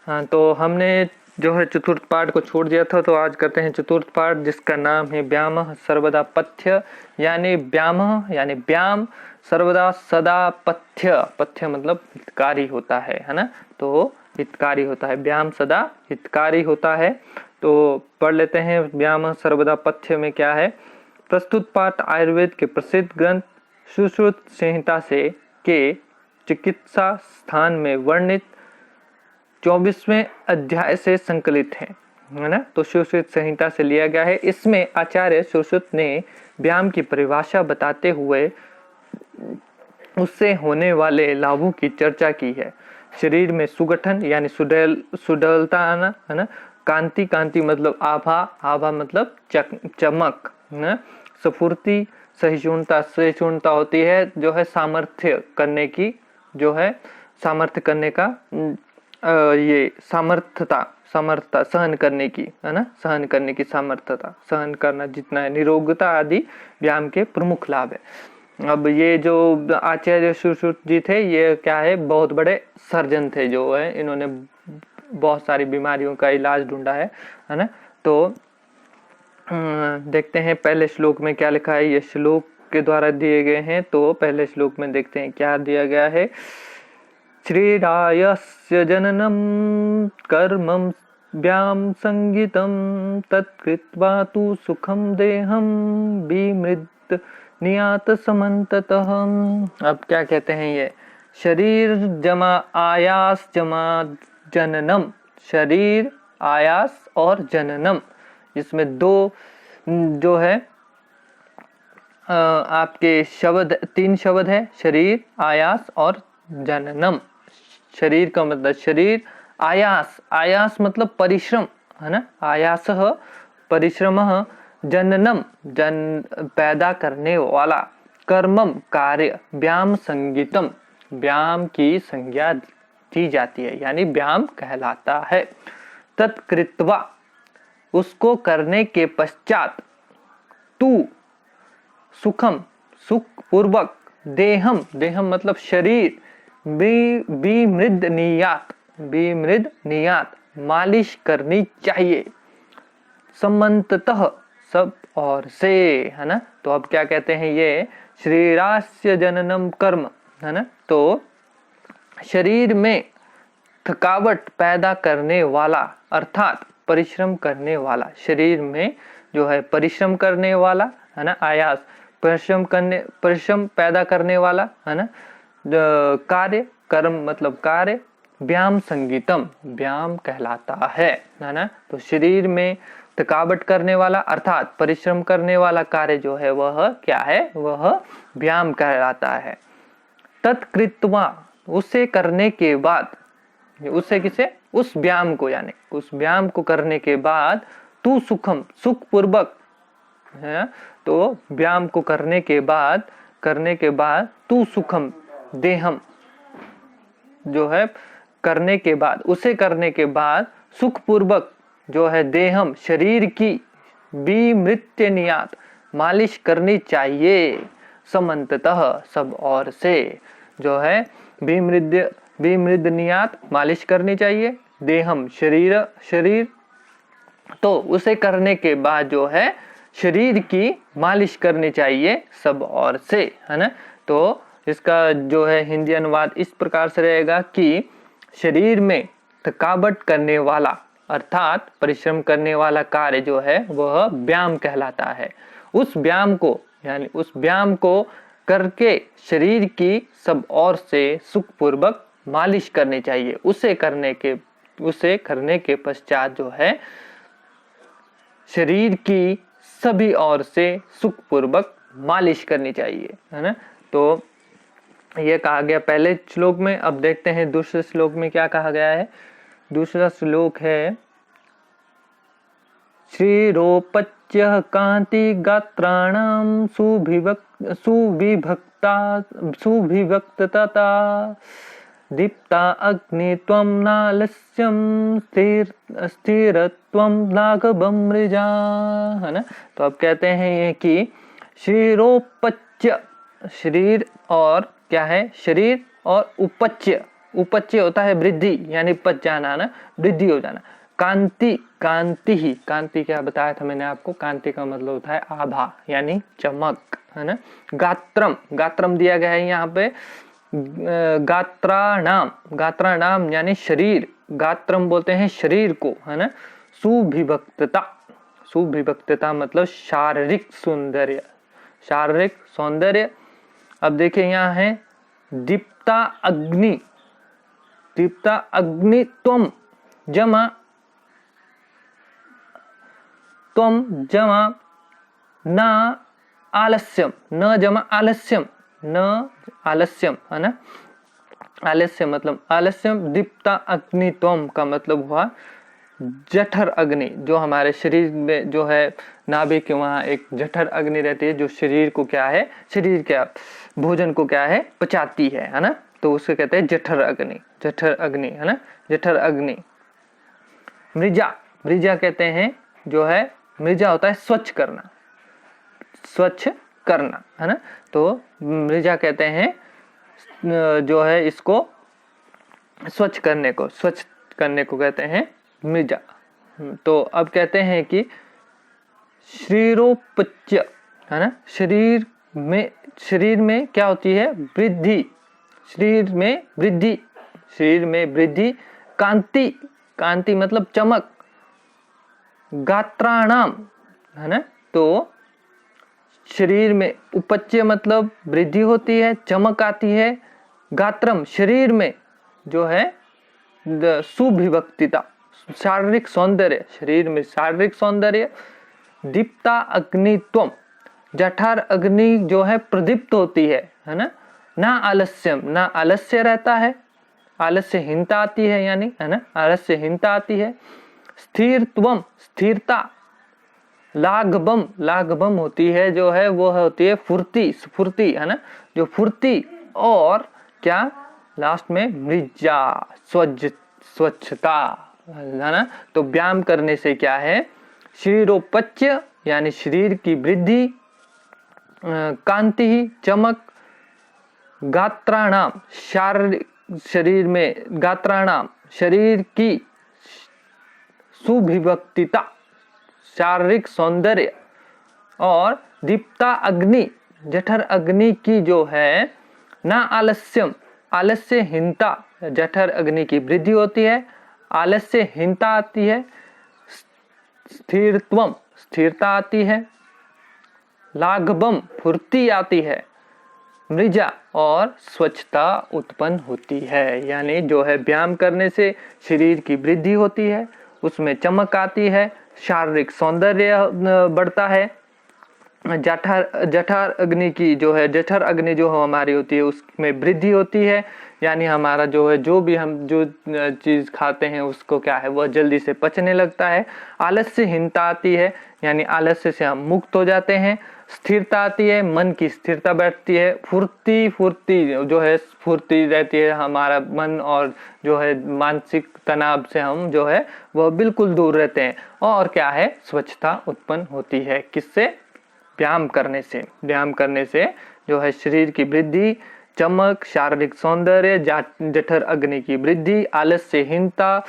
हाँ, तो हमने जो है चतुर्थ पाठ को छोड़ दिया था, तो आज करते हैं चतुर्थ पाठ, जिसका नाम है व्यामः सर्वदा पथ्य, यानी व्यामः यानी व्याम, सर्वदा सदा पथ्य, पथ्य मतलब हितकारी होता है ना, तो हितकारी होता है, व्याम सदा हितकारी होता है। तो पढ़ लेते हैं व्यामः सर्वदा पथ्य में क्या है। प्रस्तुत पाठ आयुर्वेद के प्रसिद्ध ग्रंथ सुश्रुत संहिता से के चिकित्सा स्थान में वर्णित 24वें अध्याय से संकलित है ना, तो सुश्रुत संहिता से लिया गया है। इसमें आचार्य सुश्रुत ने व्यायाम की परिभाषा बताते हुए उससे होने वाले लाभों की चर्चा की है। शरीर में सुगठन यानी सुडलता आना है ना, कांति, कांति मतलब आभा, आभा मतलब चमक ना, स्फूर्ति, सहिष्णुता, सहिष्णुता होती है जो है सामर्थ्य करने की, जो है सामर्थ्य करने का, ये सामर्थ्यता, समर्थता, सहन करने की है ना, सहन करने की सामर्थ्यता, सहन करना जितना है, निरोगता आदि व्यायाम के प्रमुख लाभ है। अब ये जो आचार्य सुश्रुत जी थे, ये क्या है, बहुत बड़े सर्जन थे जो है, इन्होंने बहुत सारी बीमारियों का इलाज ढूंढा है ना। तो देखते हैं पहले श्लोक में क्या लिखा है, ये श्लोक के द्वारा दिए गए हैं। तो पहले श्लोक में देखते हैं क्या दिया गया है। श्रीरायस्य जननं कर्मं व्याम संगीतं तत्कृत्वा तु सुखम देहम विमृत नियात समन्ततः। अब क्या कहते हैं ये, शरीर जमा आयास जमा जननम, शरीर आयास और जननम, इसमें दो जो है आपके शब्द, तीन शब्द है, शरीर, आयास और जननम। शरीर का मतलब शरीर, आयास, आयास मतलब परिश्रम है ना, आयासः परिश्रमः, जननम जन पैदा करने वाला, कर्मम कार्य, व्याम संगीतम व्याम की संज्ञा दी जाती है, यानी व्याम कहलाता है। तत्कृत्वा उसको करने के पश्चात, तू सुखम सुख पूर्वक, देहम देहम मतलब शरीर, विमृद नियात, विमृद नियात मालिश करनी चाहिए, समन्ततः सब और से है ना। तो अब क्या कहते हैं ये, शरीरास्य जननम कर्म है ना, तो शरीर में थकावट पैदा करने वाला अर्थात परिश्रम करने वाला, शरीर में जो है परिश्रम करने वाला है ना, आयास परिश्रम पैदा करने वाला है ना, कार्य, कर्म मतलब कार्य, व्याम संगीतम व्याम कहलाता है ना। तो शरीर में थकावट करने वाला अर्थात परिश्रम करने वाला कार्य जो है वह क्या है, वह व्याम कहलाता है। तत्कृत्वा उसे करने के बाद, उससे किसे, उस व्यायाम को, यानी उस व्यायाम को करने के बाद, तू सुखम सुख पूर्वक है, तो व्यायाम को करने के बाद तू सुखम देहम जो है करने के बाद, उसे करने के बाद सुख पूर्वक जो है देहम शरीर की विमृत्य नियात मालिश करनी चाहिए, समन्ततः सब और से, जो है विमृद नियात मालिश करनी चाहिए, देहम शरीर, तो उसे करने के बाद जो है शरीर की मालिश करनी चाहिए सब और से है ना। तो इसका जो है हिंदी अनुवाद इस प्रकार से रहेगा कि शरीर में थकावट करने वाला अर्थात परिश्रम करने वाला कार्य जो है वह व्यायाम कहलाता है। उस व्यायाम को, यानी उस व्यायाम को करके शरीर की सब ओर से सुखपूर्वक मालिश करनी चाहिए। उसे करने के पश्चात जो है शरीर की सभी ओर से सुखपूर्वक मालिश करनी चाहिए है ना। तो यह कहा गया पहले श्लोक में। अब देखते हैं दूसरे श्लोक में क्या कहा गया है। दूसरा श्लोक है, श्रीरोपच्य कांति गात्राणाम सुविभक्तता दीप्ता अग्नि त्वं नालस्यं स्थिरत्वं लाघवं मृजा है ना। तो अब कहते हैं ये कि शरीरोपच्य, शरीर और क्या है, शरीर और उपच्य, उपच्य होता है वृद्धि, यानी पच जाना ना, वृद्धि हो जाना। कांति, कांति ही, कांति क्या बताया था मैंने आपको, कांति का मतलब होता है आभा यानी चमक, है ना। गात्रम, गात्रम दिया गया है यहाँ पे, गात्राणाम, गात्राणाम यानी शरीर, गात्रम बोलते हैं शरीर को, है ना। सुविभक्तता, सुविभक्तता मतलब शारीरिक सौंदर्य, शारीरिक सौंदर्य। अब देखिए यहाँ है दीप्ता अग्नि, दीप्ता अग्नि त्वम जमा, त्वम जमा न आलस्यम, न जमा आलस्यम, न आलस्यम, है ना। आलस्य मतलब आलस्यम, दीप्ता अग्नि त्वम का मतलब हुआ जठर अग्नि, जो हमारे शरीर में जो है नाभि के वहाँ एक जठर अग्नि रहती है, जो शरीर को क्या है, शरीर क्या भोजन को क्या है, पचाती है ना। तो उसको कहते हैं जठर अग्नि, जठर अग्नि, है ना, जठर अग्नि। मृजा, मृजा कहते हैं जो है, मृजा होता है स्वच्छ करना, स्वच्छ करना, है ना। तो मृजा कहते हैं जो है इसको स्वच्छ करने को, स्वच्छ करने को कहते हैं मृजा। तो अब कहते हैं कि शरीरोपच्य, है ना, शरीर में क्या होती है, वृद्धि, शरीर में वृद्धि, शरीर में वृद्धि। कांति, कांति मतलब चमक। गात्राणाम, है ना, तो शरीर में उपच्य मतलब वृद्धि होती है, चमक आती है। गात्रम शरीर में जो है सुविभक्तिता, शारीरिक सौंदर्य, शरीर में शारीरिक सौंदर्य। दीप्ता अग्नित्वम, जठर अग्नि जो है प्रदीप्त होती है ना। ना आलस्यम, ना आलस्य रहता है, आलस्यहीनता आती है यानी, है ना, आलस्यहीनता आती है। स्थिरत्वम, स्थिरता। लाघबम, लाघबम होती है जो है वो होती है फुर्ती, स्फूर्ति, है ना, जो फुर्ती। और क्या लास्ट में मृजा, स्वच्छता, है ना। तो व्यायाम करने से क्या है, शरीरोपच्य यानी शरीर की वृद्धि, कांति चमक। गात्राणाम शारीरिक, शरीर में गात्राणाम शरीर की सुविभक्तिता, शारीरिक सौंदर्य। और दीप्ता अग्नि, जठर अग्नि की जो है ना आलस्यम, आलस्यहीनता, जठर अग्नि की वृद्धि होती है, आलस्यहीनता आती है। स्थिरत्वम, स्थिरता आती है। लाघबम फुर्ती आती है। मृजा और स्वच्छता उत्पन्न होती है, यानी जो है व्यायाम करने से शरीर की वृद्धि होती है, उसमें चमक आती है, शारीरिक सौंदर्य बढ़ता है। जठर अग्नि की जो है, जठर अग्नि जो हमारी होती है उसमें वृद्धि होती है, यानी हमारा जो है जो भी हम जो चीज खाते हैं उसको क्या है वह जल्दी से पचने लगता है। आलस्यहीनता आती है, यानी आलस्य से हम मुक्त हो जाते हैं। स्थिरता आती है, मन की स्थिरता बैठती है। फुर्ती, फुर्ती जो है स्फूर्ति रहती है, हमारा मन और जो है मानसिक तनाव से हम जो है वह बिल्कुल दूर रहते हैं। और क्या है, स्वच्छता उत्पन्न होती है, किससे, व्यायाम करने से। व्यायाम करने से जो है शरीर की वृद्धि, चमक, शारीरिक सौंदर्य, जठर अग्नि की वृद्धि, आलस्यहीनता,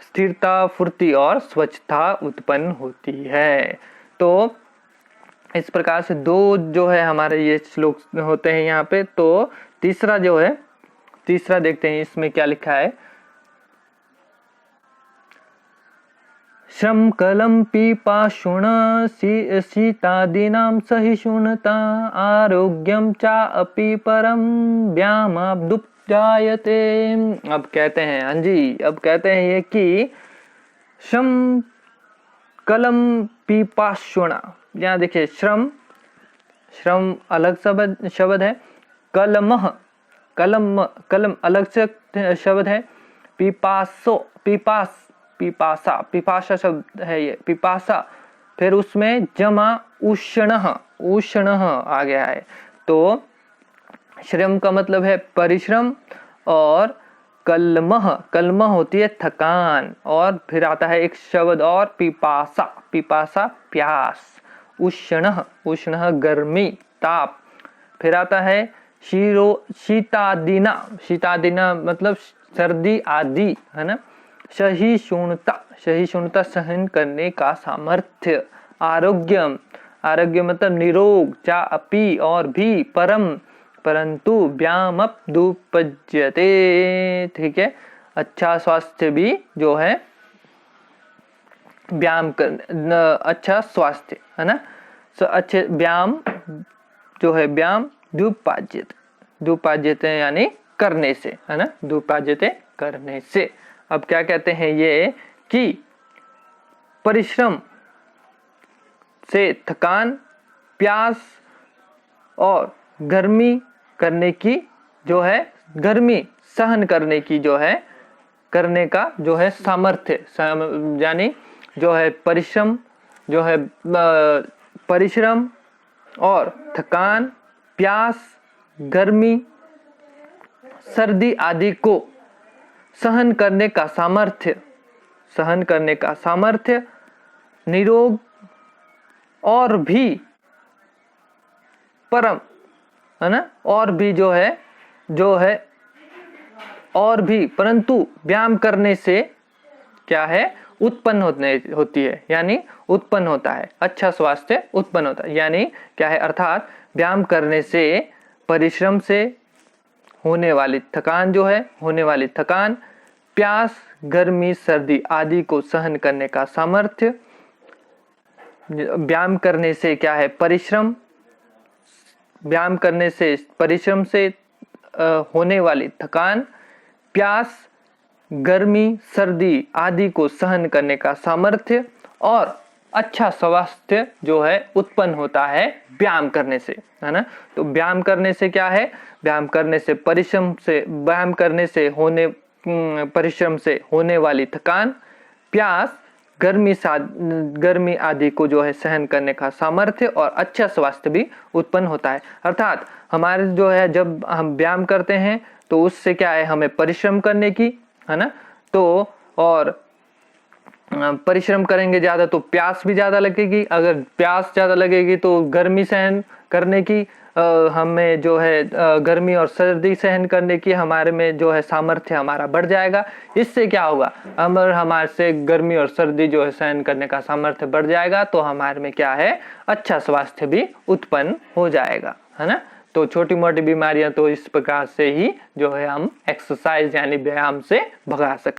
स्थिरता, फुर्ती और स्वच्छता उत्पन्न होती है। तो इस प्रकार से दो जो है हमारे ये श्लोक होते हैं यहाँ पे। तो तीसरा जो है, तीसरा देखते हैं इसमें क्या लिखा है। श्रम कलम पीपाशुण शीतादीनां सहिष्णुता आरोग्यम चा अपि परम व्यामाब्दुपजायते। अब कहते हैं, हाँ जी, अब कहते हैं ये कि श्रम कलम पीपाशुण, यहाँ देखिए श्रम, श्रम अलग शब्द है। कलम, कलम, कलम अलग से शब्द है। पिपासो, पिपास, पिपासा, पिपासा शब्द है ये, पिपासा। फिर उसमें जमा उष्ण, उष्ण आ गया है। तो श्रम का मतलब है परिश्रम, और कलमह, कलमह होती है थकान। और फिर आता है एक शब्द और पिपासा, पिपासा प्यास। उष्ण, उष्ण गर्मी, ताप। फिर आता है शीतादिना, शीतादिना मतलब सर्दी आदि, है ना, सहिष्णुता सहन करने का सामर्थ्य, आरोग्यम, आरोग्य मतलब निरोग, चा अपि और भी, परम परंतु, व्यामपदुपज्यते, ठीक है, अच्छा स्वास्थ्य भी जो है व्यायाम कर, अच्छा स्वास्थ्य, है ना, अच्छे व्यायाम जो है व्यायाम दुपाज्यते यानी करने से, है ना, दुपाज्यते करने से। अब क्या कहते हैं ये कि परिश्रम से थकान, प्यास और गर्मी करने की जो है, गर्मी सहन करने की जो है, करने का जो है सामर्थ्य, यानी जो है परिश्रम, जो है परिश्रम और थकान, प्यास, गर्मी, सर्दी आदि को सहन करने का सामर्थ्य, सहन करने का सामर्थ्य, निरोग और भी परम, है ना, और भी जो है और भी, परंतु व्यायाम करने से क्या है, उत्पन्न होती है, यानी उत्पन्न होता है, अच्छा स्वास्थ्य उत्पन्न होता है, यानी क्या है, अर्थात व्यायाम करने से, परिश्रम से होने वाली थकान जो है, होने वाली थकान, प्यास, गर्मी, सर्दी आदि को सहन करने का सामर्थ्य, व्यायाम करने से क्या है, परिश्रम, व्यायाम करने से परिश्रम से होने वाली थकान, प्यास, गर्मी, सर्दी आदि को सहन करने का सामर्थ्य और अच्छा स्वास्थ्य जो है उत्पन्न होता है व्यायाम करने से, है ना। तो व्यायाम करने से क्या है, व्यायाम करने से परिश्रम से, व्यायाम करने से होने, परिश्रम से होने वाली थकान, प्यास, गर्मी आदि को जो है सहन करने का सामर्थ्य और अच्छा स्वास्थ्य भी उत्पन्न होता है। अर्थात हमारे जो है, जब हम व्यायाम करते हैं तो उससे क्या है, हमें परिश्रम करने की, है ना, तो और परिश्रम करेंगे ज्यादा तो प्यास भी ज्यादा लगेगी, अगर प्यास ज्यादा लगेगी तो गर्मी सहन करने की, हमें जो है गर्मी और सर्दी सहन करने की हमारे में जो है सामर्थ्य हमारा बढ़ जाएगा। इससे क्या होगा, हमारे से गर्मी और सर्दी जो है सहन करने का सामर्थ्य बढ़ जाएगा, तो हमारे में क्या है, अच्छा स्वास्थ्य भी उत्पन्न हो जाएगा, है ना। तो छोटी मोटी बीमारियां तो इस प्रकार से ही जो है हम एक्सरसाइज यानी व्यायाम से भगा सकते हैं।